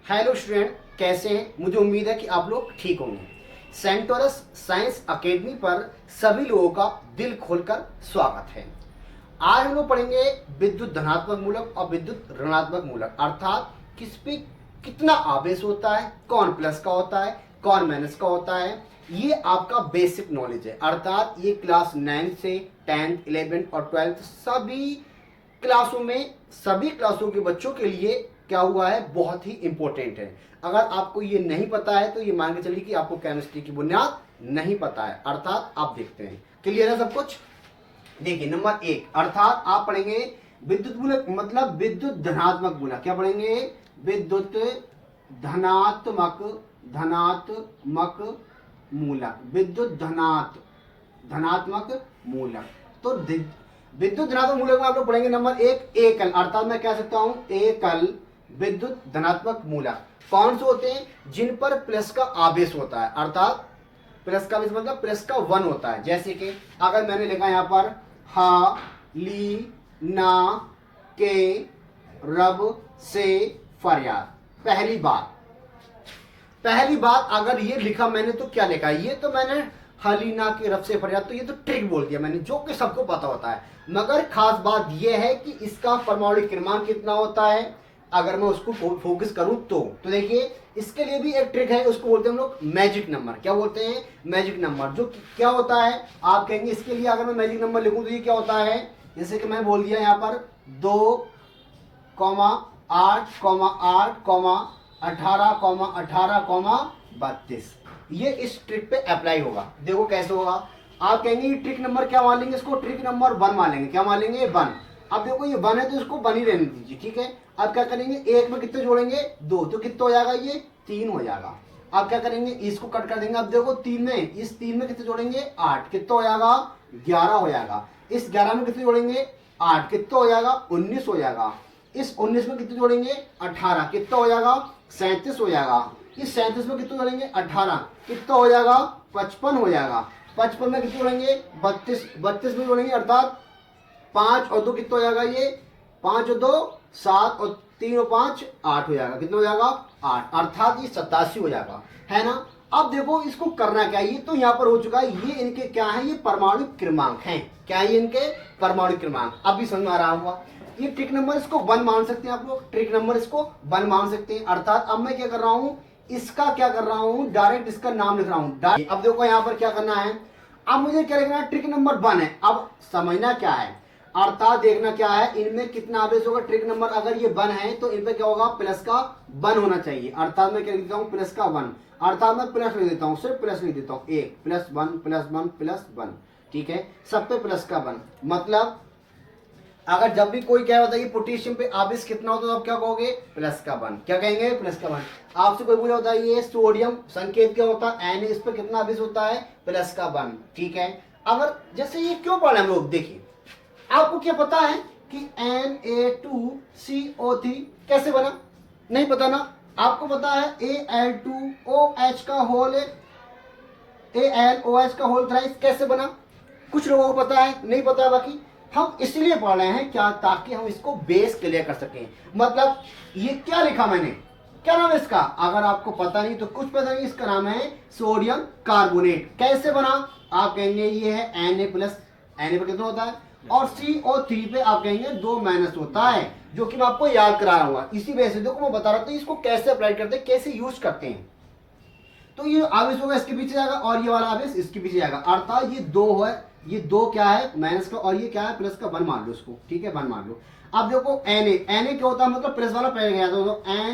Hello student, कैसे हैं? मुझे उम्मीद है कि आप लोग ठीक होंगे। सेंटोरस साइंस एकेडमी पर सभी लोगों का दिल खोलकर स्वागत है। आज हम लोग पढ़ेंगे विद्युत धनात्मक मूलक और विद्युत ऋणात्मक मूलक, अर्थात किस पे कितना आवेश होता है, कौन प्लस का होता है, कौन माइनस का होता है। ये आपका बेसिक नॉलेज है, अर्थात ये क्लास 9 से 10th 11th और 12th सभी क्लासों के बच्चों के लिए क्या हुआ है, बहुत ही इंपॉर्टेंट है। अगर आपको ये नहीं पता है तो ये मान के चलिए कि आपको केमिस्ट्री की बुनियाद नहीं पता है। अर्थात आप देखते हैं, क्लियर है सब कुछ। देखिए नंबर 1, अर्थात आप पढ़ेंगे विद्युत मूलक मतलब विद्युत धनात्मक मूलक। क्या पढ़ेंगे? विद्युत धनात्मक धनात्मक मूलक, विद्युत धनात्मक मूलक। तो विद्युत धनात्मक मूलक में आप लोग पढ़ेंगे नंबर 1 एकल, अर्थात मैं कह सकता हूं एकल विद्युत धनात्मक मूलक। कौन से होते हैं? जिन पर प्लस का आवेश होता है, अर्थात प्लस का आवेश मतलब प्लस का 1 होता है। जैसे कि अगर मैंने लिखा यहां पर हा ली ना के रब से फरियाद, पहली बात अगर ये लिखा मैंने तो क्या लिखा? ये तो मैंने हलीना के रब से फरियाद, तो ये तो ट्रिक बोल दिया मैंने, जो कि सबको पता होता है। मगर खास बात ये है कि इसका परमाणु क्रमांक कितना होता है, अगर मैं उसको फोकस करूं तो देखिए इसके लिए भी एक ट्रिक है, उसको बोलते हैं हम लोग मैजिक नंबर। क्या बोलते हैं? Magic number. जो क्या होता है आप कहेंगे, इसके लिए अगर मैं मैजिक नंबर लिखूं तो ये क्या होता है? जैसे कि मैं बोल दिया यहाँ पर 2,8,18,18,32, ये इस ट्रिक पे अप्लाई होगा। देखो कैसे होगा। आप कहेंगे ये ट्रिक नंबर क्या मान लेंगे? इसको ट्रिक नंबर 1 मान लेंगे। क्या मान लेंगे? 1। अब देखो ये 1 है तो इसको 1 ही रहने दीजिए, ठीक है। अब क्या करेंगे, एक में कितने जोड़ेंगे? 2, तो कितना हो जाएगा? ये 3 हो जाएगा। अब क्या करेंगे, इसको कट कर देंगे। अब देखो 3 में, इस 3 में कितने जोड़ेंगे? 8, कितना हो जाएगा? 11 हो जाएगा। इस 11 में कितने जोड़ेंगे? 8, कितना हो जाएगा? 19 हो जाएगा। इस 19 में कितने जोड़ेंगे? 18, कितना हो जाएगा? 37 हो जाएगा। इस 37 में कितने जोड़ेंगे? 18, कितना हो जाएगा? 55 हो जाएगा। 55 में कितने जोड़ेंगे? 32, 32 में जोड़ेंगे, अर्थात 5 और 2 कितना हो जाएगा? ये 5 और 2 7 और 3 और 5 8 हो जाएगा। कितना हो जाएगा? 8, अर्थात ये 87 हो जाएगा, है ना। अब देखो इसको करना क्या है, ये तो यहाँ पर हो चुका है। ये इनके क्या है? ये परमाणु क्रमांक हैं। क्या है ये? इनके परमाणु क्रमांक। अब भी समझ में आ रहा होगा। ये ट्रिक नंबर इसको 1 मान सकते हैं आप लोग, ट्रिक नंबर इसको 1 मान सकते हैं। अर्थात अब मैं क्या कर रहा हूँ, इसका क्या कर रहा हूँ, डायरेक्ट इसका नाम लिख रहा हूँ। अब देखो यहाँ पर क्या करना है, अब मुझे क्या लिखना है? ट्रिक नंबर 1 है। अब समझना क्या है, अर्थात देखना क्या है, इनमें कितना आवेश होगा। ट्रिक नंबर अगर ये 1 है तो इन पे क्या होगा? प्लस का 1 होना चाहिए। अर्थात मैं क्या लिख देता हूँ? प्लस का 1। अर्थात मैं प्लस लिख देता हूँ, सिर्फ प्लस लिख देता हूँ। 1 + 1 + 1 + 1, ठीक है। सब पे प्लस का 1। मतलब अगर जब भी कोई क्या होता है पोटेशियम पे आवेश कितना होता है तो आप क्या कहोगे? प्लस का 1। क्या कहेंगे? प्लस का 1। आपसे कोई पूछा होता है ये सोडियम संकेत क्या होता है? Na, इस पे कितना आवेश होता है? प्लस का 1, ठीक है। अगर जैसे ये क्यों पढ़ रहे हैं हम लोग, देखिए आपको क्या पता है कि Na2CO3 कैसे बना? नहीं पता ना। आपको पता है Al2OH का होल AlOH का होल थ्राइस कैसे बना? कुछ लोगों को पता है, नहीं पता है। बाकी हम इसलिए पढ़ रहे हैं क्या, ताकि हम इसको बेस क्लियर कर सकें। मतलब ये क्या लिखा मैंने, क्या नाम है इसका? अगर आपको पता नहीं तो कुछ पता नहीं, इसका नाम है सोडियम कार्बोनेट। कैसे बना? आप कहेंगे ये है Na+, Na पर कितना होता है? और CO3 पे आप कहेंगे 2- होता है, जो कि मैं आपको याद करा रहा हूँ। इसी वजह से देखो मैं बता रहा था इसको कैसे अप्लाई करते हैं, कैसे यूज करते हैं। तो ये आवेश होगा इसके पीछे जाएगा और ये वाला आवेश इसके पीछे जाएगा। अर्थात ये 2 है, ये 2 क्या है? माइनस का, और ये क्या है? प्लस का 1 मान लो इसको, ठीक है। 1 मान लो। अब देखो Na क्या होता है? मतलब प्लस वाला पहले गया तो Na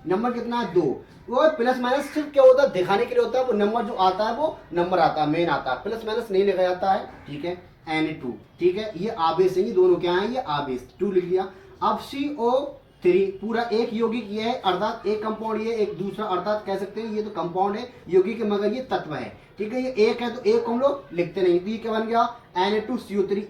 नंबर कितना है? 2। वो प्लस माइनस सिर्फ क्या होता है? दिखाने के लिए होता है। वो नंबर जो आता है वो नंबर आता है, मेन आता है, प्लस माइनस नहीं लिखा जाता है, ठीक है। Na2, ठीक है। ये आवेश है, ये दोनों क्या है? ये आवेश 2 लिख लिया। अब CO3 पूरा एक यौगिक ये है, अर्थात एक कंपाउंड ये, एक दूसरा, अर्थात कह सकते हैं ये तो कंपाउंड है यौगिक, मगर ये तत्व है, ठीक है। ये एक है तो एक को हम लोग लिखते नहीं, तो ये क्या बन गया? Na2CO3।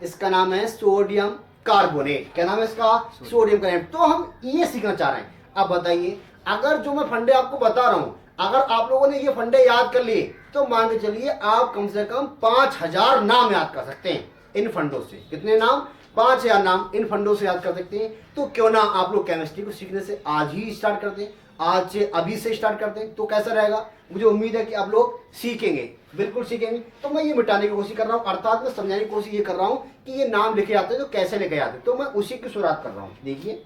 इसका नाम है सोडियम कार्बोनेट। क्या नाम है इसका? Sodium carbonate. तो हम ये सीखना चाह रहे हैं। अब बताइए, अगर जो मैं फंडे आपको बता रहा हूं, अगर आप लोगों ने ये फंडे याद कर लिए तो मान के चलिए आप कम से कम 5000 नाम याद कर सकते हैं इन फंडों से। कितने नाम? 5000 नाम इन फंडों से याद कर सकते हैं। तो क्यों ना आप लोग केमिस्ट्री को सीखने से आज ही स्टार्ट कर दें, आज से अभी से स्टार्ट कर दें, तो कैसा रहेगा। मुझे उम्मीद है कि आप लोग सीखेंगे, बिल्कुल सीखेंगे। तो मैं ये मिटाने की कोशिश कर रहा हूँ, अर्थात मैं समझाने की कोशिश ये कर रहा हूँ कि ये नाम लिखे जाते हैं तो कैसे लिखे जाते हैं, तो मैं उसी की शुरुआत कर रहा हूँ। देखिए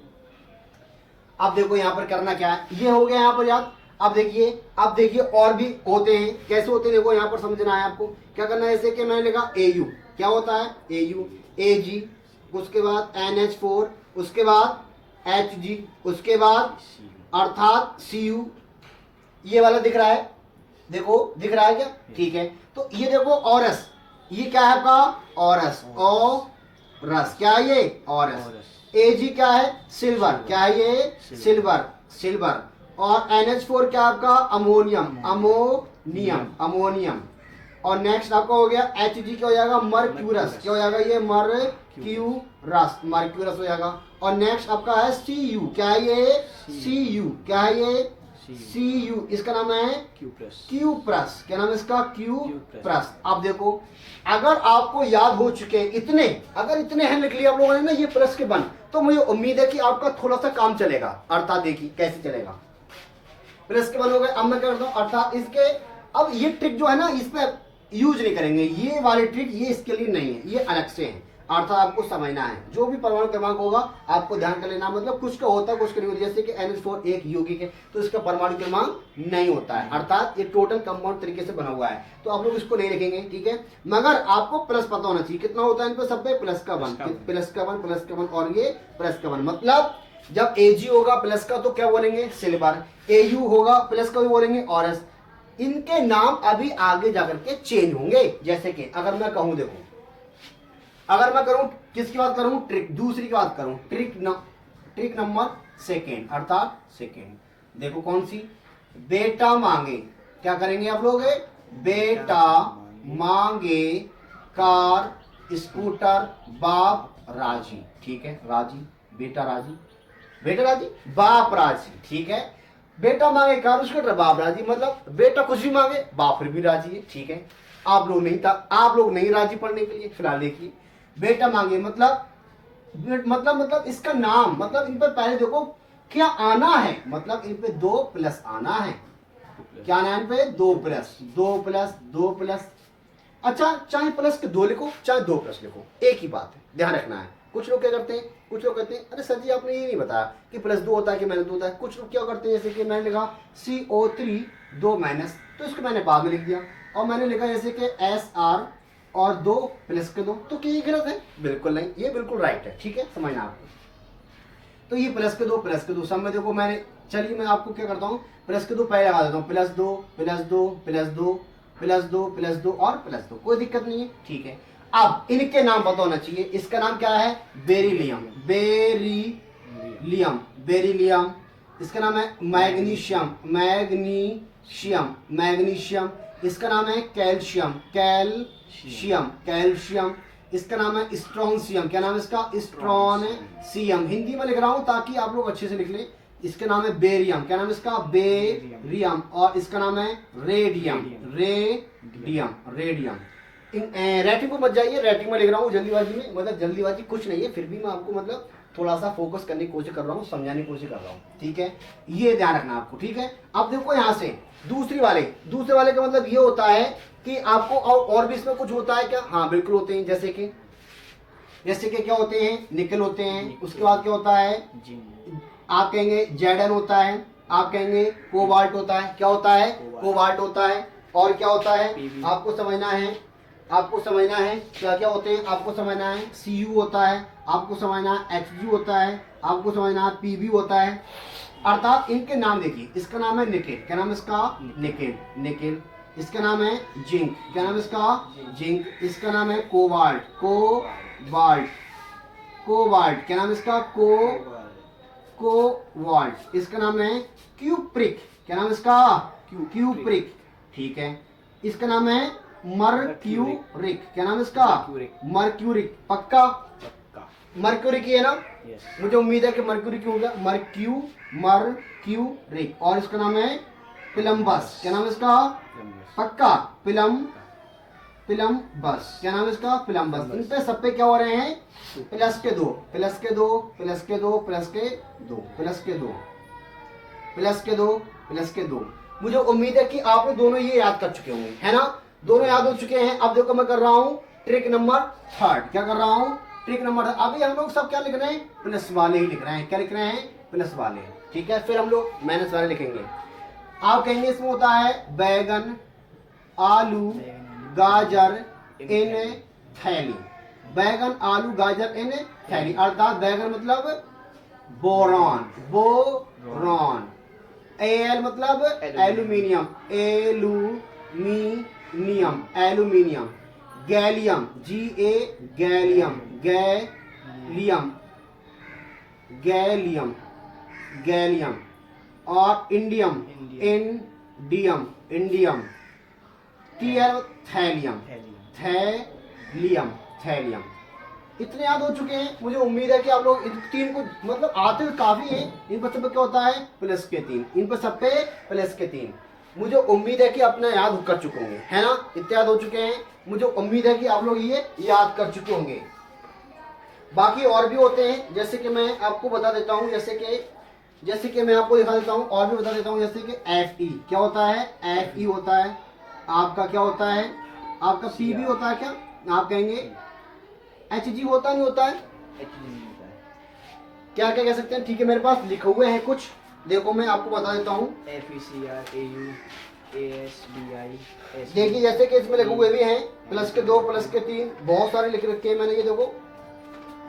अब देखो यहाँ पर करना क्या है, ये हो गया यहाँ पर याद। अब देखिए और भी होते हैं, कैसे होते हैं देखो यहाँ पर समझना है आपको। क्या करना है, जैसे कि मैंने लिखा AU, क्या होता है AU, AG, उसके बाद NH4, उसके बाद HG, उसके बाद अर्थात CU। ये वाला दिख रहा है, देखो दिख रहा है क्या, ठीक है। तो ये देखो ऑरस, ये क्या है आपका ऑरस, ऑरस क्या है ये ऑरस। AG क्या है सिल्वर, क्या है ये सिल्वर। और NH4 क्या आपका अमोनियम, अमोनियम। और नेक्स्ट आपका हो गया HG, क्या हो जाएगा मर्क्यूरस, क्या हो जाएगा ये मर्क्यूरस हो जाएगा। और नेक्स्ट आपका है CU, क्या है ये CU, क्या है ये CU, इसका नाम है Q प्लस, क्या नाम है इसका Q प्लस। अब देखो अगर आपको याद हो चुके हैं इतने, अगर इतने हैं लिख लिया आप लोगों ने ना ये प्लस के बन, तो मुझे उम्मीद है कि आपका थोड़ा सा काम चलेगा। अर्थात देखिए कैसे चलेगा, प्लस के बन हो गए। अब मैं क्या करता हूँ, अर्थात इसके अब ये ट्रिक जो है ना इस पे यूज नहीं करेंगे, ये वाली ट्रिक ये इसके लिए नहीं है, ये अलग से है। अर्थात आपको समझना है जो भी परमाणु क्रमांक होगा आपको ध्यान कर लेना, मतलब कुछ का होता है कुछ का नहीं होता। जैसे कि NH4 एक यौगिक है तो इसका परमाणु क्रमांक नहीं होता है, अर्थात ये टोटल कंपाउंड तरीके से बना हुआ है, तो आप लोग इसको नहीं लिखेंगे, ठीक है। मगर आपको प्लस पता होना चाहिए कितना होता है इन पर सब पे, प्लस का वन और ये प्लस का वन। मतलब जब AG होगा प्लस का तो क्या बोलेंगे सिल्वर, AU होगा प्लस का भी बोलेंगे ऑरस। इनके नाम अभी आगे जाकर के चेंज होंगे। जैसे कि अगर मैं कहूं, देखो अगर मैं करूं किसकी बात करूं, ट्रिक दूसरी की बात करूं, ट्रिक नंबर सेकेंड, अर्थात सेकेंड। देखो कौन सी, बेटा मांगे, क्या करेंगे आप लोग, बेटा मांगे कार स्कूटर बाप राजी, ठीक है राजी, बेटा राजी बाप राजी, ठीक है। बेटा मांगे कार स्कूटर बाप राजी, मतलब बेटा कुछ भी मांगे बाप फिर भी राजी है, ठीक है। आप लोग नहीं राजी पढ़ने के लिए, फिलहाल देखिए बेटा मांगे मतलब इसका नाम, मतलब इन पर पहले देखो क्या आना है, मतलब इन पे 2 प्लस आना है, क्या आना है इन पे 2 प्लस। अच्छा चाहे प्लस के 2 लिखो चाहे 2 प्लस लिखो, एक ही बात है, ध्यान रखना है। कुछ लोग क्या करते हैं, कुछ लोग कहते हैं अरे सर जी आपने ये नहीं बताया कि +2 होता है कि -2 होता है। कुछ लोग क्या करते हैं, जैसे कि मैंने लिखा CO3 2 माइनस, तो इसको मैंने बाद में लिख दिया। और मैंने लिखा जैसे कि SR और 2 प्लस के 2, तो क्या ये गलत है, बिल्कुल नहीं, ये बिल्कुल राइट है, ठीक है समझना आपको। तो ये प्लस के 2 सब में देखो मैंने, चलिए मैं आपको क्या करता हूँ प्लस के 2 पहले लगा देता हूँ, +2 और +2, कोई दिक्कत नहीं है, ठीक है। अब इनके नाम पता होना चाहिए। इसका नाम क्या है बेरिलियम, इसका नाम है मैग्नीशियम, इसका नाम है कैल्शियम, इसका नाम है स्ट्रोंसियम, क्या नाम है इसका स्ट्रोंसियम, हिंदी में लिख रहा हूं ताकि आप लोग अच्छे से लिख लें। इसका नाम है बेरियम, क्या नाम है इसका बेरियम, और इसका नाम है रेडियम। राइटिंग को मत जाइए, राइटिंग में लिख रहा हूँ जल्दीबाजी में, मतलब जल्दीबाजी कुछ नहीं है, फिर भी मैं आपको मतलब थोड़ा सा फोकस करने की कोशिश कर रहा हूँ, समझाने की कोशिश कर रहा हूँ, ठीक है। ये ध्यान रखना आपको, ठीक है। अब देखो यहाँ से दूसरे वाले का मतलब ये होता है कि आपको और भी इसमें कुछ होता है क्या, हाँ बिल्कुल होते हैं। जैसे कि क्या होते हैं, निकल होते हैं, उसके बाद क्या होता है, आप कहेंगे जेडन होता है, आप कहेंगे कोबाल्ट होता है, क्या होता है कोबाल्ट होता है। और क्या होता है आपको समझना है, क्या क्या होते हैं आपको समझना है, CU होता है, आपको समझना है HG होता है, आपको समझना है PB होता है। अर्थात इनके नाम देखिए, इसका नाम है निकेल, क्या नाम है इसका निकेल, इसका नाम है जिंक, क्या नाम है इसका जिंक, इसका नाम है कोबाल्ट, क्या नाम है इसका कोबाल्ट, इसका नाम है क्यूप्रिक, क्या नाम है इसका क्यूप्रिक, ठीक है। इसका नाम है मर्क्यूरिक, क्या नाम है इसका मर्क्यूरिक, पक्का मर्क्यूरी की है ना, मुझे उम्मीद है कि मर्क्यूरी की होगा, मर्क्यूरिक। और इसका नाम है पिलम्बस, क्या नाम है इसका पक्का प्लम्बस, क्या नाम है इसका, प्लम्बस। इन पे सब पे क्या हो रहे हैं, प्लस के दो, प्लस के दो, प्लस के दो, प्लस के दो, प्लस के दो, प्लस के दो, प्लस के दो। मुझे उम्मीद है कि आपने दोनों ये याद कर चुके होंगे, है ना, दोनों याद हो चुके हैं। अब देखो मैं कर रहा हूं ट्रिक नंबर थर्ड, क्या कर रहा हूं, ट्रिक नंबर। अभी हम लोग सब क्या लिख रहे हैं, प्लस वाले ही लिख रहे हैं, क्या लिख रहे हैं, प्लस वाले, ठीक है। फिर हम लोग माइनस वाले लिखेंगे। आप कहेंगे इसमें होता है बैगन, आलू, गाजर इन थैली, बैगन, आलू, गाजर इन थैली, अर्थात बैगन मतलब बोरॉन, बोरॉन, एल मतलब aluminium, aluminium, aluminium, gallium, GA gallium, gallium, gallium, gallium, और indium, indium, indium, TL thallium, thallium, thallium. इतने याद हो चुके हैं। मुझे उम्मीद है कि आप लोग इन तीन को मतलब आते हुए काफी है। इन पर सब पे क्या होता है, प्लस के 3, इन पर सब पे प्लस के 3। मुझे उम्मीद है कि अपना याद कर चुके होंगे, है ना, इतने याद हो चुके हैं। मुझे उम्मीद है कि आप लोग ये याद कर चुके होंगे। बाकी और भी होते हैं, जैसे कि मैं आपको बता देता हूँ, जैसे कि मैं आपको दिखा देता हूँ और भी बता देता हूँ। जैसे कि FE क्या होता है, FE होता है आपका, क्या होता है आपका, PB होता है, क्या आप कहेंगे HG होता नहीं होता है, क्या क्या कह सकते हैं, ठीक है। मेरे पास लिखे हुए हैं कुछ, देखो मैं आपको बता देता हूँ। FECR AU ASBI। देखिए जैसे कि इसमें लिखे हुए भी हैं, प्लस के 2, प्लस के 3, बहुत सारे लिख रखे हैं मैंने, ये देखो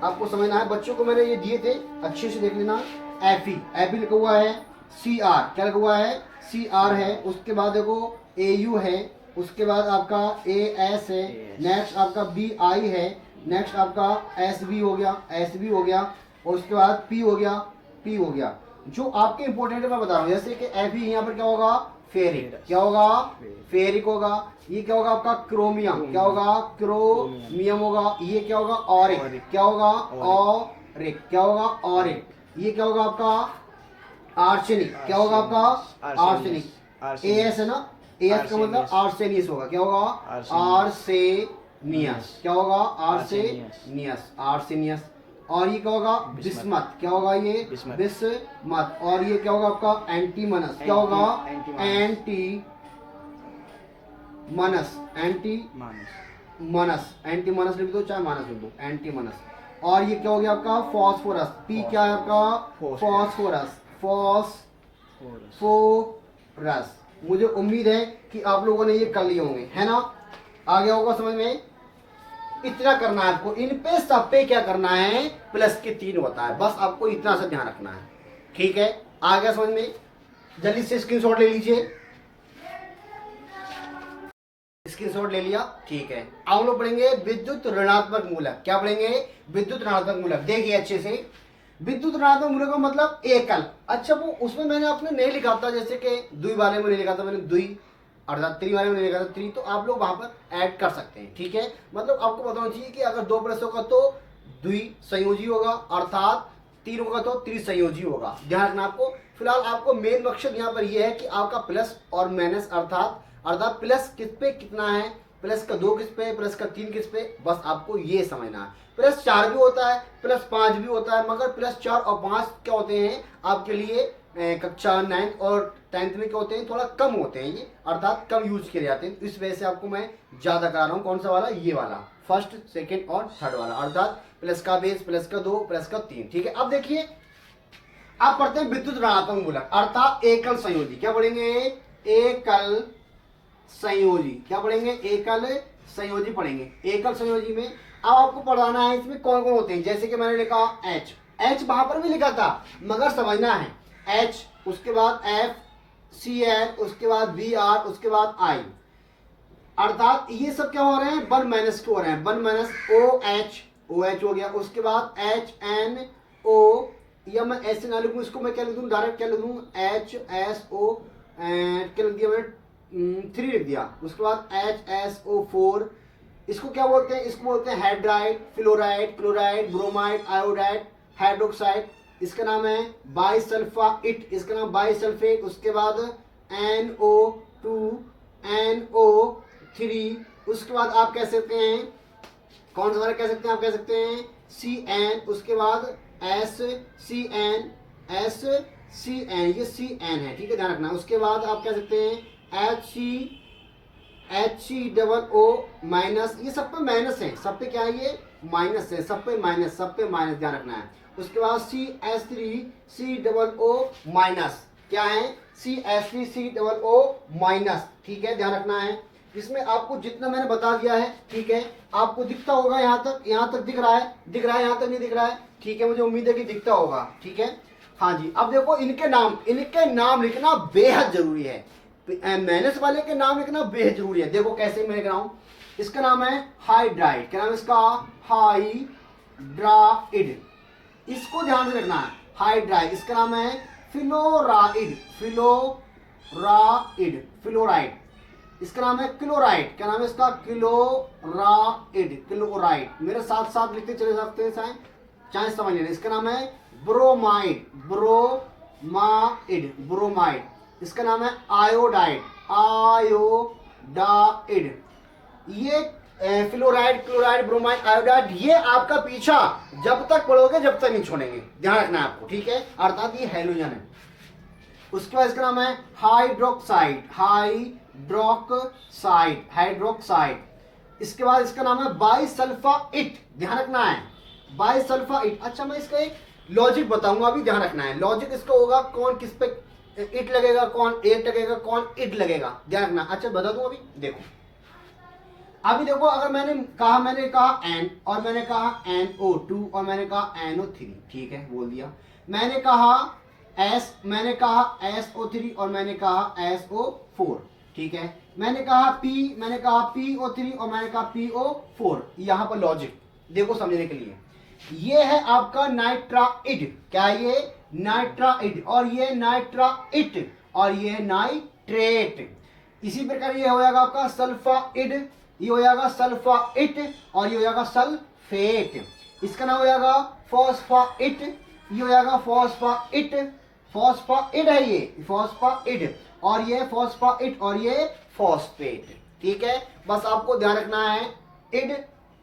आपको समझना है। बच्चों को मैंने ये दिए थे, अच्छे से देख लेना। FE लिखा हुआ है, CR क्या लिखा हुआ है, CR है। उसके बाद देखो AU है, उसके बाद आपका AS है, नेक्स्ट आपका BI है, नेक्स्ट आपका SB हो गया, SB हो गया, और उसके बाद P हो गया, P हो गया। जो आपके इंपॉर्टेंट मैं बता रहा हूँ, जैसे कि FE यहाँ पर क्या होगा, फेरिक, क्या होगा, फेरिक होगा। ये क्या होगा आपका, क्रोमियम, क्या होगा, क्रोमियम होगा। ये क्या होगा, ऑरिक, क्या होगा, ऑरिक, क्या होगा, ऑरिक। ये क्या होगा आपका, आर्सेनिक, क्या होगा आपका, आर्सेनिक। AS है ना, AS का मतलब आर्सेनियस होगा, क्या होगा, आर्सेनियस, क्या होगा, आर्सेनियस, आर्सेनियस। और ये क्या होगा, बिस्मथ, क्या होगा, ये बिस्मथ। और ये क्या होगा आपका, एंटीमनस, क्या होगा, एंटीमनस, एंटीमनस, एंटीमनस लिख दो, चाहे मानस लिख दो, एंटीमनस। और ये क्या हो गया आपका, फॉस्फोरस, P क्या है आपका, फॉस्फोरस, फॉस्फोरस। मुझे उम्मीद है कि आप लोगों ने ये कर लिए होंगे, है ना, आ गया होगा समझ में। इतना करना है आपको, इन पे सब पे क्या करना है, प्लस के 3 होता है, बस आपको इतना सा ध्यान रखना है, ठीक है। आ गया समझ में, जल्दी से स्क्रीनशॉट ले लीजिए, स्क्रीनशॉट ले लिया, ठीक है। अब हम लोग पढ़ेंगे विद्युत ऋणात्मक मूलक, क्या पढ़ेंगे, विद्युत ऋणात्मक मूलक। देखिए अच्छे से, विद्युत ऋणात्मक मूलक का मतलब एकल। अच्छा वो उसमें मैंने आपने नहीं लिखा था, जैसे कि दुई वाले में नहीं लिखा था मैंने, दुई अर्थात 3 वाले में नहीं लिखा था 3, तो आप लोग वहां पर ऐड कर सकते हैं, ठीक है। मतलब आपको बताना चाहिए कि अगर 2 प्लस होगा तो द्वि संयोजी होगा, अर्थात 3 होगा तो त्रिसंयोजी होगा, ध्यान रखना आपको। फिलहाल आपको मेन मकसद यहाँ पर यह है कि आपका प्लस और माइनस, अर्थात प्लस किस पे कितना है, प्लस का 2 किस पे, प्लस का 3 किस पे, बस आपको ये समझना है। प्लस 4 भी होता है, प्लस 5 भी होता है, मगर प्लस 4 और 5 क्या होते हैं आपके लिए कक्षा 9th और 10th में क्या होते हैं, थोड़ा कम होते हैं ये, अर्थात कम यूज किए जाते हैं। इस वजह से आपको मैं ज्यादा करा रहा हूँ। कौन सा वाला, ये वाला, फर्स्ट, सेकेंड और थर्ड वाला, अर्थात प्लस का बेस, प्लस का 2, प्लस का 3, ठीक है। अब देखिए, आप पढ़ते हैं विद्युत ऋणात्मक मूलक, अर्थात एकल संयोजी। क्या पढ़ेंगे, एकल संयोजी, क्या पढ़ेंगे, एकल संयोजी पढ़ेंगे। एकल संयोजी में अब आपको पढ़ाना है इसमें कौन कौन होते हैं। जैसे कि मैंने लिखा H वहां पर भी लिखा था, मगर समझना है, H, उसके बाद F, Cl, उसके बाद Br, उसके बाद I, अर्थात ये सब क्या हो रहे हैं, 1 माइनस के हो रहे हैं, 1 माइनस OH हो गया। उसके बाद HNO, या मैं ऐसे ना लिखूं, इसको मैं क्या लिख दूं, डायरेक्ट क्या लिख दूं, HSO, क्या लिख दिया मैंने, 3 लिख दिया। उसके बाद HSO4, इसको क्या बोलते हैं, इसको बोलते हैं hydride, fluoride, chloride, bromide, iodide, hydroxide. इसका नाम है बाइसल्फाइट, इसका नाम बाइसल्फेट। उसके बाद NO2, NO3, उसके बाद आप कह सकते हैं कौन सा वाला कह सकते हैं, आप कह सकते हैं CN, उसके बाद SCN, SCN, ये CN है, ठीक है, ध्यान रखना। उसके बाद आप कह सकते हैं HCOO माइनस, ये सब पे माइनस है, सब पे क्या है, ये माइनस है, सब पे माइनस, सब पे माइनस, ध्यान रखना है। उसके बाद CH3COO माइनस, क्या है, CH3COO माइनस, ठीक है, ध्यान रखना है। इसमें आपको जितना मैंने बता दिया है, ठीक है, आपको दिखता होगा यहाँ तक दिख रहा है, यहाँ तक नहीं दिख रहा है, ठीक है, मुझे उम्मीद है कि दिखता होगा, ठीक है। हाँ जी, अब देखो इनके नाम लिखना बेहद जरूरी है, माइनस वाले के नाम लिखना बेहद जरूरी है। देखो कैसे मैं लिख रहा हूँ, इसका नाम है हाइड्राइड, क्या नाम है इसका, हाइड्राइड, इसको ध्यान से रखना है, हाइड्राइड। इसका नाम है फ्लोराइड, फ्लोराइड। इसका नाम है क्लोराइड, क्या नाम है इसका, क्लोराइड। मेरे साथ साथ लिखते चले सकते हैं, चाहे समझ लेना। इसका नाम है ब्रोमाइड, ब्रोमाइड। इसका नाम है आयोडाइड, ये फ्लोराइड, क्लोराइड, ब्रोमाइड, आयोडाइड, ये आपका पीछा जब तक पढ़ोगे जब तक नहीं छोड़ेंगे, ध्यान रखना है आपको, ठीक है, अर्थात ये हैलोजन है। उसके बाद इसका नाम है हाइड्रोक्साइड, हाइड्रोक्साइड। इसके बाद इसका नाम है बाइसल्फाइड, ध्यान रखना है, बाइसल्फाइड। अच्छा, मैं इसका एक लॉजिक बताऊंगा, अभी ध्यान रखना है, लॉजिक इसका होगा कौन किस पे इट लगेगा, कौन एट लगेगा, कौन इट लगेगा, ध्यान रखना। अच्छा बता दूं, अभी देखो, अगर मैंने कहा N और मैंने कहा NO2 और मैंने कहा NO3, ठीक है, बोल दिया। मैंने कहा S, मैंने कहा SO3 और मैंने कहा SO4, ठीक है। मैंने कहा P, मैंने कहा PO3 और मैंने कहा PO4। यहाँ पर लॉजिक देखो समझने के लिए, ये है आपका नाइट्राइड, क्या है ये, नाइट्राइड, और ये नाइट्राइट, और ये नाइट्रेट। इसी प्रकार ये हो जाएगा आपका सल्फाइड, ये हो जाएगा सल्फाइट, और ये हो जाएगा सल्फेट। इसका नाम हो जाएगा फॉस्फाइट, ये हो जाएगा फॉस्फाइट, फॉस्फाइड है ये, फॉस्फाइड, और ये फॉस्फाइट, और ये फॉस्फेट, ठीक है। बस आपको ध्यान रखना है,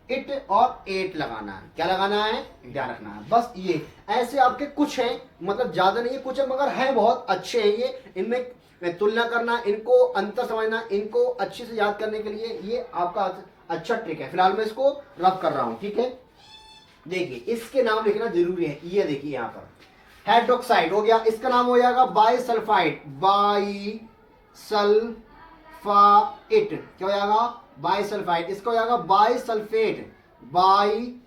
इट और एट लगाना है, क्या लगाना है, ध्यान रखना है। बस ये ऐसे आपके कुछ हैं, मतलब ज्यादा नहीं है, कुछ है मगर है बहुत अच्छे हैं ये, इनमें तुलना करना, इनको अंतर समझना, इनको अच्छे से याद करने के लिए ये आपका अच्छा ट्रिक है। फिलहाल मैं इसको रफ कर रहा हूं, ठीक है। देखिए इसके नाम लिखना जरूरी है, ये देखिए यहाँ पर हाइड्रोक्साइड हो गया, इसका नाम हो जाएगा बाइसल्फाइड, बाइसल्फाइट, क्या हो जाएगा, बाइसल्फाइड। इसका हो जाएगा बाइसल्फेट, बाइसल्फेट।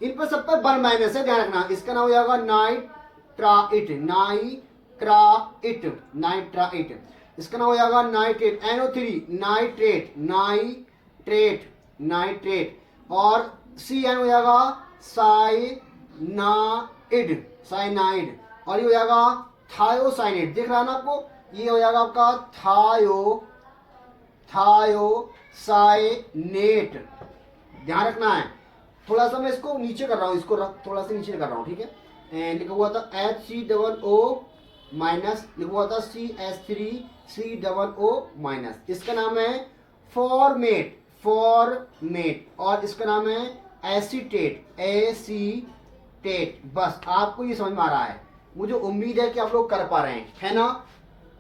इन पर सब पे वन माइनस है, ध्यान रखना। इसका नाम हो जाएगा नाइट्राइट, नाइट्राइट, नाइट्राइट। इसका नाम हो जाएगा nitrate, NO3, nitrate, nitrate, nitrate. और CN हो जाएगा साइनाइड, साइनाइड। और ये हो जाएगा थायोसाइनेट, दिख रहा है ना आपको, ये हो जाएगा आपका थायोसाइनेट, ध्यान रखना है। थोड़ा सा मैं इसको नीचे कर रहा हूँ, इसको थोड़ा सा नीचे कर रहा हूँ, ठीक है। लिखा हुआ था HCOO माइनस, लिखा हुआ था CH3COO माइनस। इसका नाम है फॉर्मेट, और इसका नाम है एसीटेट, बस आपको ये समझ में आ रहा है, मुझे उम्मीद है कि आप लोग कर पा रहे हैं, है ना,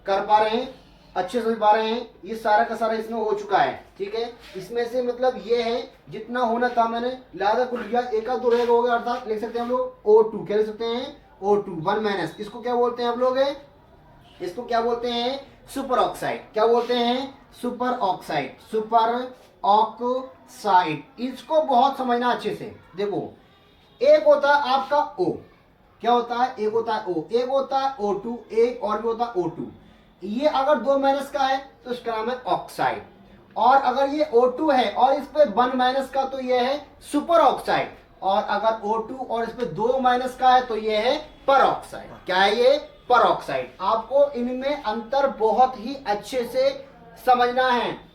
कर पा रहे हैं, अच्छे समझ पा रहे हैं। ये सारा का सारा इसमें हो चुका है, ठीक है। इसमें से मतलब ये है जितना होना था मैंने लादा कुल लिया, एक आध दो रहेगा हो गया, अर्थात लिख सकते हैं हम लोग O2, क्या लिख सकते हैं, O2 वन माइनस। इसको क्या बोलते हैं आप लोग, इसको क्या बोलते हैं, सुपर ऑक्साइड, क्या बोलते हैं, सुपर ऑक्साइड, सुपर ऑक्साइड। इसको बहुत समझना अच्छे से। देखो एक होता है आपका O, क्या होता है, एक होता है O, एक होता है O2, एक और भी होता है O2। ये अगर दो माइनस का है तो इसका नाम है ऑक्साइड, और अगर ये O2 है और इस पे वन माइनस का तो ये है सुपर ऑक्साइड, और अगर O2 और इस पे दो माइनस का है तो ये है पर ऑक्साइड। क्या है ये, पर ऑक्साइड। आपको इनमें अंतर बहुत ही अच्छे से समझना है।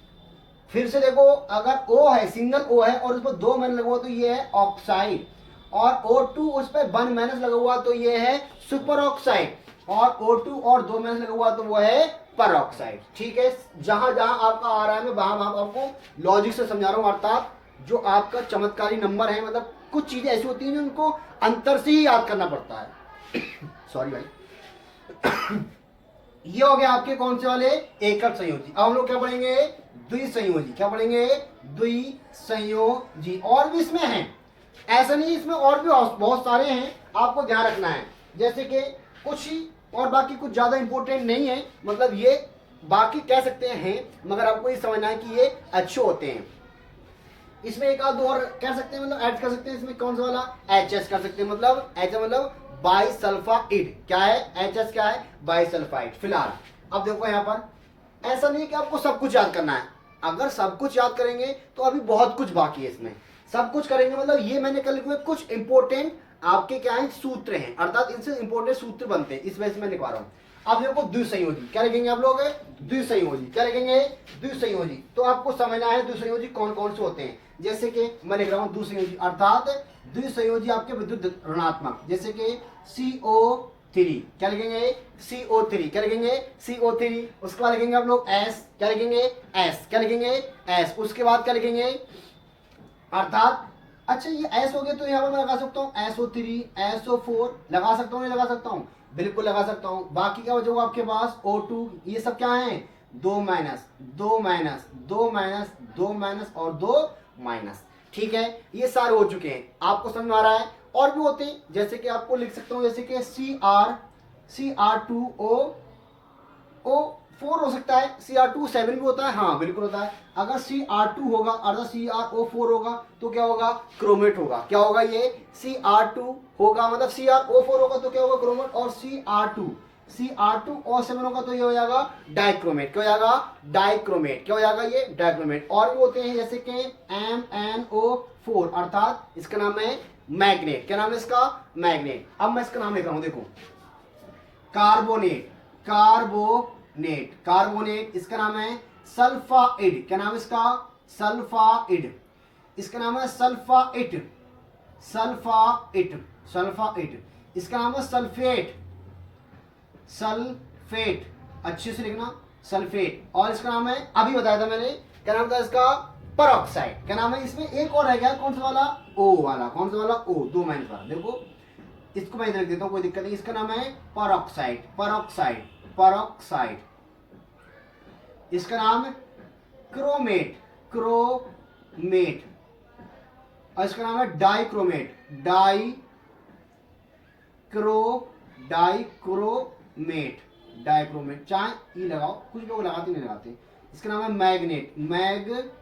फिर से देखो, अगर O है, सिंगल O है और उस पर दो माइनस लगा हुआ तो ये है ऑक्साइड, और O2 उस पर वन माइनस लगा हुआ तो ये है सुपर ऑक्साइड, और O2 और दो माइनस लगा हुआ तो वो है पर ऑक्साइड। ठीक है, जहां जहां आपका आ रहा है मैं वहां वहां आपको लॉजिक से समझा रहा हूं, अर्थात जो आपका चमत्कारी नंबर है, मतलब कुछ चीजें ऐसी होती हैं जो उनको अंतर से ही याद करना पड़ता है। सॉरी भाई। ये हो गया आपके कौन से वाले, एकल संयोजी। अब हम लोग क्या पढ़ेंगे, द्विसंयोजी। क्या पढ़ेंगे, द्विसंयोजी। और भी इसमें है, ऐसा नहीं, इसमें और भी बहुत सारे हैं, आपको ध्यान रखना है। जैसे कि कुछ ही और बाकी कुछ ज्यादा इंपॉर्टेंट नहीं है, मतलब ये बाकी कह सकते हैं, मगर आपको ये समझना है कि ये अच्छे होते हैं। इसमें एक आध और कह सकते हैं, मतलब ऐड कर सकते हैं। इसमें कौन सा वाला, HS कर सकते हैं, मतलब एच मतलब बाइसल्फाइड। क्या है, HS क्या है, बाइसल्फाइड। फिलहाल अब देखो यहाँ पर ऐसा नहीं है कि आपको सब कुछ याद करना है। अगर सब कुछ याद करेंगे तो अभी बहुत कुछ बाकी है इसमें। सब कुछ करेंगे मतलब ये मैंने कल लिखे हुए कुछ इंपॉर्टेंट आपके क्या है, सूत्र हैं, अर्थात इनसे इंपॉर्टेंट सूत्र बनते हैं, इस वजह से मैं लिखवा रहा हूँ। अब देखो द्विसंयोजी क्या लिखेंगे आप लोग, द्विसंयोजी क्या लिखेंगे, द्विसंयोजी। तो आपको समझना है द्विसंयोजी कौन कौन से होते हैं। जैसे कि मैं लिख रहा हूँ द्विसंयोजी, अर्थात द्विसंयोजी आपके विद्युत ऋणात्मक, जैसे कि CO3 क्या लिखेंगे, CO3 क्या लिखेंगे, CO3। उसके बाद लिखेंगे आप लोग S, क्या लिखेंगे, S क्या लिखेंगे, S। उसके बाद क्या लिखेंगे, अर्थात अच्छा ये S हो गया तो यहाँ पर मैं लगा सकता हूँ SO3, SO4 लगा सकता हूँ, नहीं लगा सकता हूँ, बिल्कुल लगा सकता हूँ। बाकी क्या बचा आपके पास O2, ये सब क्या है, 2 माइनस 2 माइनस 2 माइनस 2 माइनस और 2 माइनस। ठीक है, ये सारे हो चुके हैं, आपको समझ में आ रहा है। और भी होते हैं, जैसे कि आपको लिख सकता हूँ, जैसे कि CR2O4 हो सकता है, CR2 7 भी होता है, हाँ बिल्कुल होता है। अगर CR2 होगा अर्थात CRO4 होगा तो क्या होगा, क्रोमेट होगा। क्या होगा, ये CR2 होगा मतलब CRO4 होगा तो क्या होगा, क्रोमेट। और CR2O7 होगा तो ये हो जाएगा डाइक्रोमेट। क्या हो जाएगा, डाइक्रोमेट। क्या हो जाएगा, ये डाइक्रोमेट। और भी होते हैं जैसे कि MnO4 अर्थात इसका नाम है मैग्नेट। क्या नाम है इसका, मैग्नेट। अब मैं इसका नाम लिख रहा हूं, देखो कार्बोनेट, कार्बोनेट, कार्बोनेट। इसका नाम है सल्फाइड। क्या नाम है इसका, सल्फाइड। इसका नाम है सल्फाइट, सल्फाइट, सल्फाइट। इसका नाम है सल्फेट, सल्फेट, अच्छे से लिखना, सल्फेट। और इसका नाम है, अभी बताया था मैंने, क्या नाम था इसका, परऑक्साइड। क्या नाम है, इसमें एक और रह गया, कौन सा वाला, O वाला। कौन सा वाला, O 2 माइनस वाला। देखो इसको मैं इधर लिख देता हूँ, कोई दिक्कत नहीं। इसका नाम है परऑक्साइड, परऑक्साइड, परऑक्साइड। इसका नाम क्रोमेट, क्रोमेट। और इसका नाम है डाइक्रोमेट, डाइक्रोमेट, डाइक्रोमेट। चाहे ई लगाओ, कुछ लोग लगाते नहीं लगाते। इसका नाम है मैग्नेट, मैग्नेट,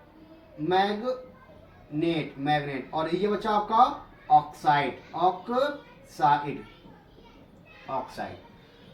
मैग्नेट। और ये बचा आपका ऑक्साइड, ऑक्साइड, ऑक्साइड।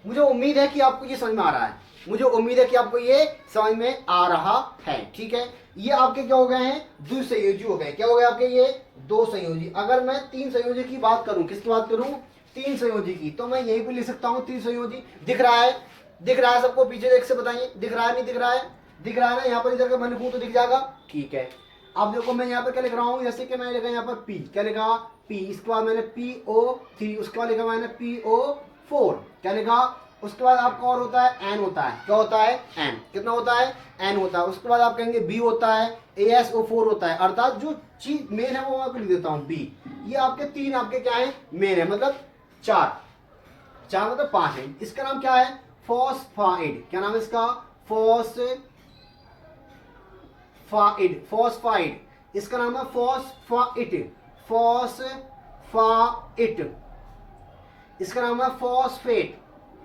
मुझे उम्मीद है कि आपको ये समझ में आ रहा है, मुझे उम्मीद है कि आपको ये समझ में आ रहा है। ठीक है, ये आपके क्या हो गए हैं, द्विसंयोजी हो गए। क्या हो गए आपके, ये 2 संयोजी। अगर मैं 3 संयोजी की बात करूं, किसकी बात करूं, 3 संयोजी की, तो मैं यही पे लिख सकता हूं 3 संयोजी। दिख रहा है, दिख रहा है सबको, पीछे देख से बताइए, दिख रहा है नहीं दिख रहा है, दिख रहा है ना, यहाँ पर इधर का मैं लिखूं तो दिख जाएगा। ठीक है, अब देखो मैं यहाँ पर क्या लिख रहा हूँ, जैसे कि मैंने लिखा यहाँ पर P, क्या लिखा, P। इसके बाद मैंने PO3, उसके बाद लिखा मैंने PO4। क्या लिखा, उसके बाद आपका और होता है N होता है। क्या होता है, N। कितना होता है, N होता है। उसके बाद आप कहेंगे B होता है, ASO4 होता है, अर्थात जो चीज मेन है वो मैं आपको लिख देता हूँ B। ये आपके 3 आपके क्या है, मेन है, मतलब 4 मतलब 5 है। इसका नाम क्या है, फॉस्फाइड। क्या नाम है इसका, फॉस्फाइड, फॉस्फाइड। इसका नाम है फॉस्फाइट, फॉस्फाइट। इसका नाम है फॉस्फेट,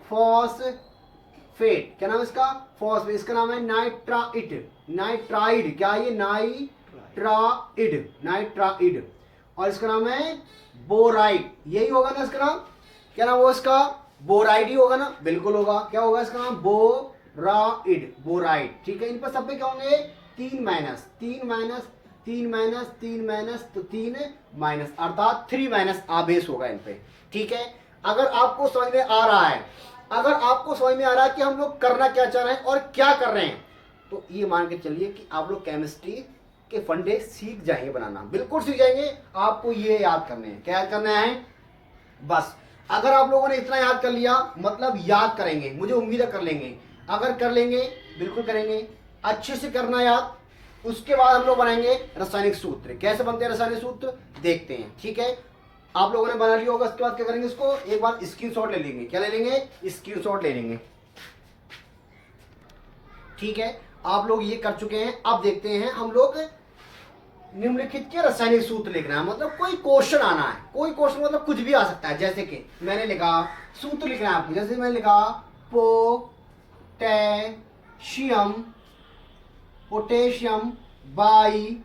फॉस्फेट। क्या नाम है इसका, फॉस्फेट। इसका नाम है नाइट्राइड, नाइट्राइड। क्या है ये, नाइट्राइड, नाइट्राइड। और इसका नाम है बोराइड। यही होगा ना इसका नाम, क्या नाम होगा इसका, बोराइड ही होगा ना, बिल्कुल होगा। क्या होगा इसका नाम, बोराइड, बोराइड। ठीक है, इन पर सब पे क्या होंगे, 3 माइनस 3 माइनस 3 माइनस 3 माइनस तो 3 माइनस, अर्थात 3 माइनस आवेश होगा इन पे। ठीक है, अगर आपको समझ में आ रहा है, अगर आपको समझ में आ रहा है कि हम लोग करना क्या चाह रहे हैं और क्या कर रहे हैं, तो ये मान के चलिए कि आप लोग केमिस्ट्री के फंडे सीख जाएंगे बनाना, बिल्कुल सीख जाएंगे। आपको ये याद करने हैं, क्या याद करना है, बस। अगर आप लोगों ने इतना याद कर लिया, मतलब याद करेंगे, मुझे उम्मीद है कर लेंगे। अगर कर लेंगे बिल्कुल करेंगे, अच्छे से करना याद। उसके बाद हम लोग बनाएंगे रासायनिक सूत्र। कैसे बनते हैं रासायनिक सूत्र देखते हैं, ठीक है। आप लोगों ने बना लिया होगा। उसके बाद क्या करेंगे, इसको एक बार स्क्रीनशॉट ले लेंगे। क्या ले लेंगे, स्क्रीनशॉट ले लेंगे, ठीक है। आप लोग ये कर चुके हैं। अब देखते हैं हम लोग निम्नलिखित के रासायनिक सूत्र लिखना है, मतलब कोई क्वेश्चन आना है। कोई क्वेश्चन मतलब कुछ भी आ सकता है। जैसे कि मैंने लिखा सूत्र लिखना है आपको, जैसे मैंने लिखा potassium, potassium by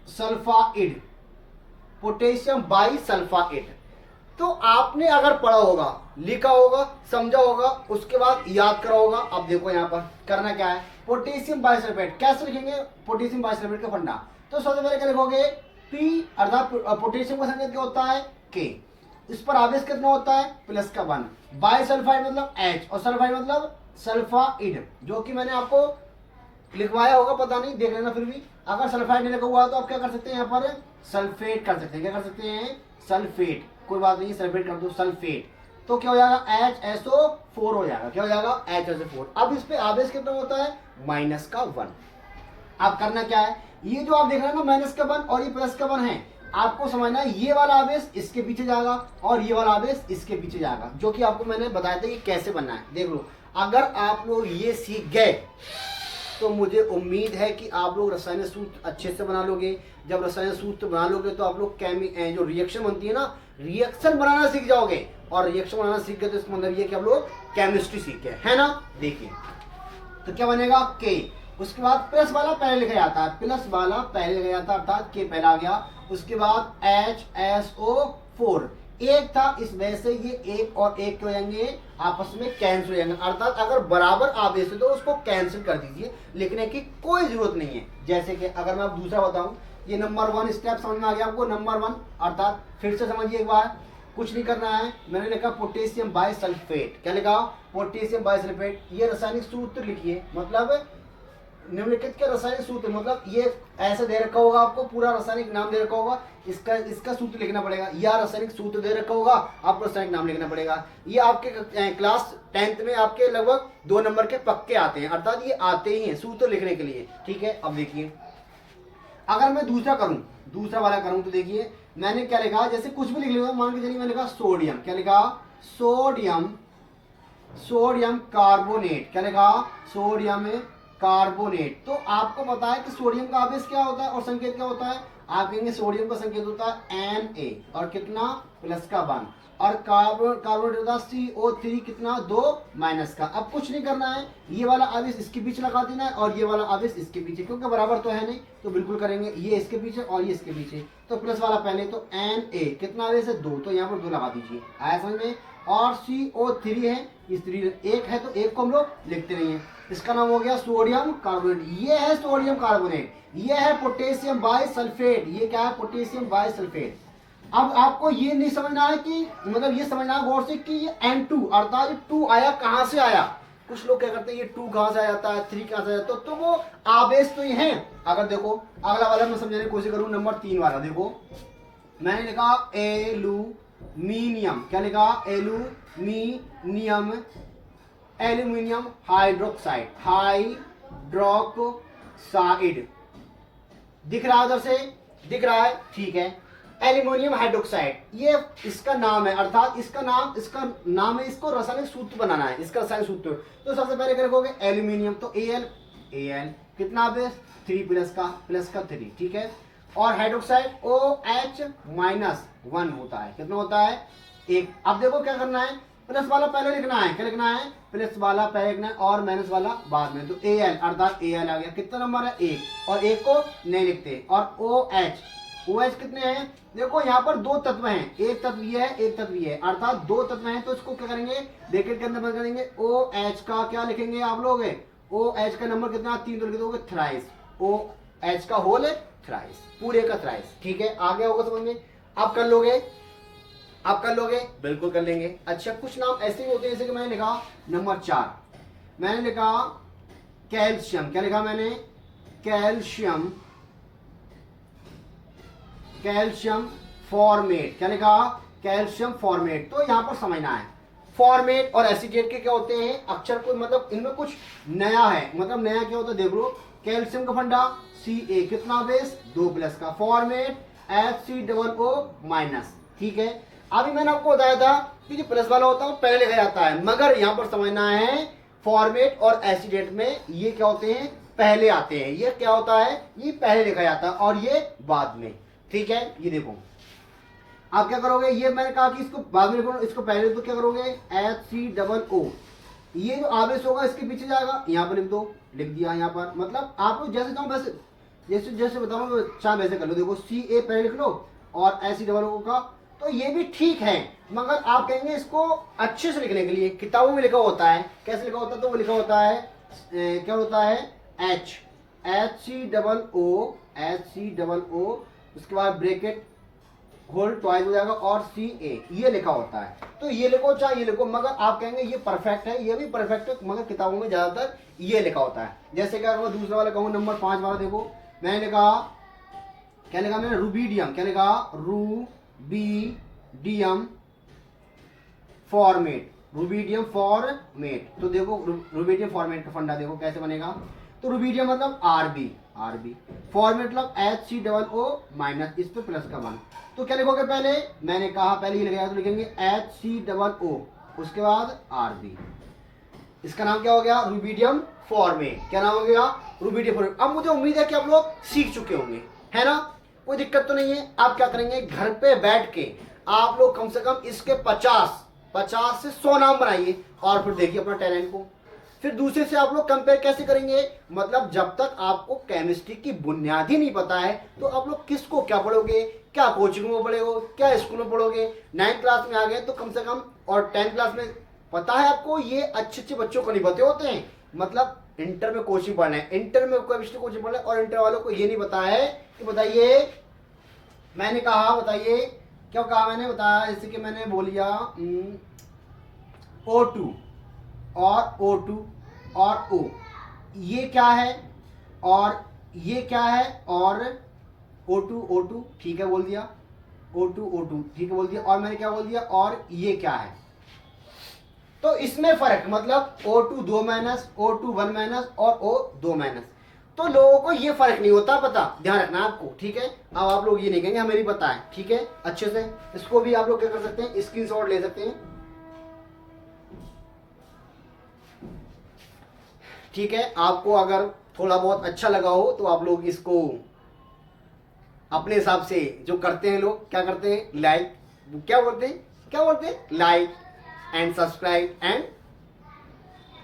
sulphide, potassium by sulphide. तो आपने अगर पढ़ा होगा, लिखा होगा, समझा होगा, उसके बाद याद करा होगा। अब देखो यहाँ पर करना क्या है, पोटेशियम बाइसल्फेट कैसे लिखेंगे, पोटेशियम बाइसल्फेट का फंडा। तो सबसे पहले क्या लिखोगे, P अर्थात पोटेशियम का संकेत क्या होता है, K। इस पर आवेश कितना होता है, +1। बाइसल्फाइड मतलब H और सल्फाइड मतलब सल्फाइड, जो कि मैंने आपको लिखवाया होगा, पता नहीं, देख लेना। फिर भी अगर सल्फाइड नहीं लिखा हुआ तो आप क्या कर सकते हैं, यहाँ पर सल्फेट कर सकते हैं। क्या कर सकते हैं, सल्फेट, कोई बात नहीं, सल्फेट कर दो, सल्फेट। तो क्या हो जाएगा, HSO4 हो जाएगा। क्या हो जाएगा, HSO4। अब इस पे आवेश कितना होता है, -1। अब करना क्या है, ये जो आप देख रहे हैं ना -1 और ये +1 है, आपको समझना है ये वाला आवेश इसके पीछे जाएगा और ये वाला आवेश इसके पीछे जाएगा, जो कि आपको मैंने बताया था कि कैसे बनना है। देख लो, अगर आप लोग ये सीख गए तो मुझे उम्मीद है कि आप लोग रासायनिक सूत्र अच्छे से बना लोगे। जब रासायनिक सूत्र बना लोगे तो आप लोग जो रिएक्शन बनती है ना, रिएक्शन बनाना सीख जाओगे। और रिएक्शन बनाना सीख गए तो इसका मतलब ये कि आप लोग केमिस्ट्री सीख गए, है ना। देखिए तो क्या बनेगा, K। उसके बाद प्लस वाला पहले लिखा जाता है, प्लस वाला पहले लिखा जाता है, अर्थात K पहला आ गया। उसके बाद HSO4 एक था, इस वजह से ये एक और एक क्या हो जाएंगे, आपस में कैंसिल हो जाएंगे। अर्थात अगर बराबर आवेश है तो उसको कैंसिल कर दीजिए, लिखने की कोई जरूरत नहीं है। जैसे कि अगर मैं आप दूसरा बताऊं, ये नंबर 1 स्टेप समझ में आ गया आपको, नंबर 1 अर्थात फिर से समझिए एक बार, कुछ नहीं करना है। मैंने लिखा पोटेशियम बाइसल्फेट, क्या लिखा, पोटेशियम बाइसल्फेट। ये रासायनिक सूत्र लिखिए, मतलब निम्नलिखित के रासायनिक सूत्र, मतलब ये ऐसे दे रखा होगा आपको, पूरा रासायनिक नाम दे रखा होगा, इसका सूत्र लिखना पड़ेगा, या रासायनिक सूत्र दे रखा होगा, आपको रासायनिक नाम लिखना पड़ेगा। ये आपके क्लास 10th में आपके लगभग 2 नंबर के पक्के आते हैं, अर्थात ये आते ही हैं सूत्र लिखने के लिए, ठीक है। अब देखिए अगर मैं दूसरा वाला करूं तो देखिए मैंने क्या लिखा, जैसे कुछ भी लिख लिया, मान के चलिए मैंने लिखा सोडियम, क्या लिखा, सोडियम कार्बोनेट, क्या लिखा, सोडियम कार्बोनेट। तो आपको पता है कि सोडियम का आवेश क्या होता है और संकेत क्या होता है, आप कहेंगे सोडियम का संकेत होता है Na और कितना, +1, और कार्बोनेट होता है CO3 कितना, 2 का। अब कुछ नहीं करना है, ये वाला आवेश इसके पीछे लगा देना है और ये वाला आवेश इसके पीछे, क्योंकि बराबर तो है नहीं, तो बिल्कुल करेंगे, ये इसके पीछे और ये इसके पीछे। तो प्लस वाला पहले, तो Na कितना आवेश है, 2, तो यहाँ पर 2 लगा दीजिए, आया समझ में। और CO3 है, इस 3 एक है तो एक को हम लोग लिखते नहीं है, इसका नाम हो गया सोडियम कार्बोनेट। ये है सोडियम कार्बोनेट, ये है पोटेशियम बाइसल्फेट, ये क्या है, पोटेशियम बाइसल्फेट। अब आपको ये नहीं समझना है कि, मतलब ये समझना है गौर से कि ये N2 अर्थात ये 2 आया कहां से आया। कुछ लोग क्या करते हैं, ये 2 कहां से आ जाता है, 3 कहां से आ जाता है, तो वो आवेश तो ये है। अगर देखो अगला वाला मैं समझाने की कोशिश करूं, नंबर 3 वाला देखो, मैंने लिखा एल्यूमिनियम, क्या लिखा, एल्यूमिनियम हाइड्रोक्साइड, दिख रहा है उधर से, दिख रहा है, ठीक है। एल्यूमिनियम हाइड्रोक्साइड, ये इसका नाम है, अर्थात इसका नाम है, इसको रासायनिक सूत्र बनाना है, इसका रासायनिक सूत्र। तो सबसे पहले क्या रखोगे, एल्यूमिनियम, तो Al कितना आवेश, 3 का 3, ठीक है। और हाइड्रोक्साइड OH-1 होता है, कितना होता है, 1। अब देखो क्या करना है, प्लस वाला पहले लिखना है, क्या लिखना है, प्लस वाला पहले लिखना है और माइनस वाला बाद में। तो Al अर्थात Al आ गया, कितना नंबर है, 1, और 1 को नहीं लिखते। और OH कितने हैं, देखो यहाँ पर 2 तत्व हैं, एक तत्व ये है, एक तत्व ये है, अर्थात 2 तत्व हैं, तो इसको क्या करेंगे, ब्रैकेट के अंदर बंद करेंगे। OH का क्या लिखेंगे आप लोग, OH का नंबर कितना, 3 तो लिख दोगे, थ्राइस, OH का होल है थ्राइस, पूरे का थ्राइस, ठीक है। आ गया होगा समझ में। अब कर लोगे, बिल्कुल कर लेंगे। अच्छा, कुछ नाम ऐसे ही होते हैं, जैसे कि मैंने लिखा नंबर 4, मैंने लिखा कैल्शियम, क्या लिखा मैंने, कैल्शियम फॉर्मेट, क्या लिखा, कैल्शियम फॉर्मेट। तो यहां पर समझना है, फॉर्मेट और एसिटेट के क्या होते हैं अक्षर, कोई मतलब इनमें कुछ नया है, मतलब नया क्या होता है देख लो। कैल्शियम का फंडा Ca कितना बेस 2+ का, फॉर्मेट HCOO-, ठीक है। अभी मैंने आपको बताया था कि जो प्लस वाला होता है वो पहले लिखा जाता है, मगर यहाँ पर समझना है फॉर्मेट और एसिडेट में ये क्या होते हैं पहले आते हैं। ये क्या होता है, ये पहले लिखा जाता है और ये बाद में, ठीक है। ये देखो आप क्या करोगे, ये मैंने कहा कि इसको बाद में लिखो, इसको पहले तो क्या करोगे HCOO, ये जो आवेश होगा इसके पीछे जाएगा, यहाँ पर लिख दो, लिख दिया यहाँ पर। मतलब आप लोग जैसे चाहो वैसे, जैसे जैसे बताऊँ चाहे वैसे कर लो। देखो Ca पहले लिख लो और HCOO का, तो ये भी ठीक है, मगर आप कहेंगे इसको अच्छे से लिखने के लिए किताबों में लिखा होता है, कैसे लिखा होता है, तो वो लिखा होता है क्या होता है HCOO, उसके बाद ब्रैकेट होल्ड ट्वाइस हो जाएगा और Ca ये लिखा होता है। तो ये लिखो चाहे ये लिखो, मगर आप कहेंगे ये परफेक्ट है, ये भी परफेक्ट है, मगर किताबों में ज्यादातर ये लिखा होता है। जैसे क्या करो दूसरा वाला कहूँ नंबर 5 वाला, देखो मैंने लिखा क्या लिखा मैंने रूबीडियम, क्या लिखा रूबीडियम फॉर्मेट, रूबीडियम फॉर्मेट। तो देखो रूबीडियम फॉर्मेट का फंडा देखो कैसे बनेगा, तो रूबीडियम मतलब आरबी फॉर्मेट मतलब HCOO- इस पे प्लस का 1। तो क्या लिखोगे पहले, मैंने कहा पहले ही लगेगा तो लिखेंगे HCOO, उसके बाद आरबी। इसका नाम क्या हो गया रूबीडियम फॉर्मेट, क्या नाम हो गया रूबीडियम फॉर्मेट। अब मुझे उम्मीद है कि आप लोग सीख चुके होंगे, है ना, कोई दिक्कत तो नहीं है। आप क्या करेंगे घर पे बैठ के आप लोग कम से कम इसके 50 से 100 नाम बनाइए और फिर देखिए अपना टैलेंट को। फिर दूसरे से आप लोग कंपेयर कैसे करेंगे, मतलब जब तक आपको केमिस्ट्री की बुनियाद ही नहीं पता है तो आप लोग किसको क्या पढ़ोगे, क्या कोचिंग में पढ़ोगे, क्या स्कूल में पढ़ोगे। 9th क्लास में आ गए तो कम से कम, और 10th क्लास में पता है आपको, ये अच्छे अच्छे बच्चों को नहीं पते होते हैं। मतलब इंटर में कोचिंग पढ़ना है, इंटर में केमिस्ट्री कोचिंग पढ़ना है, और इंटर वालों को ये नहीं पता है कि बताइए मैंने कहा, बताइए क्या कहा मैंने, बताया जैसे कि मैंने बोल दिया O2 और O2 और O, ये क्या है और ये क्या है, और O2 ठीक है बोल दिया, O2 ठीक है बोल दिया, और मैंने क्या बोल दिया, और ये क्या है। तो इसमें फर्क मतलब O2 2 माइनस, O2 1 माइनस और O 2 माइनस। तो लोगों को ये फर्क नहीं होता, पता ध्यान रखना आपको, ठीक है। अब आप लोग ये नहीं कहेंगे हमें नहीं पता है, ठीक है। अच्छे से इसको भी आप लोग क्या कर सकते हैं, स्क्रीनशॉट ले सकते हैं, ठीक है। आपको अगर थोड़ा बहुत अच्छा लगा हो तो आप लोग इसको अपने हिसाब से जो करते हैं लोग, क्या करते हैं लाइक, क्या बोलते हैं like and subscribe and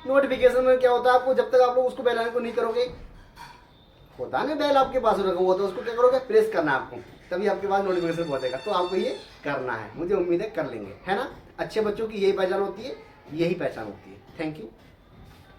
notification में क्या होता है आपको, जब तक आप लोग उसको बेल आइकन को नहीं करोगे, होता है ना बेल आपके पास रखा हुआ, तो उसको क्या करोगे प्रेस करना है आपको, तभी आपके पास नोटिफिकेशन पहुंचेगा। तो आपको ये करना है, मुझे उम्मीद है कर लेंगे, है ना। अच्छे बच्चों की यही पहचान होती है, यही पहचान होती है। Thank you.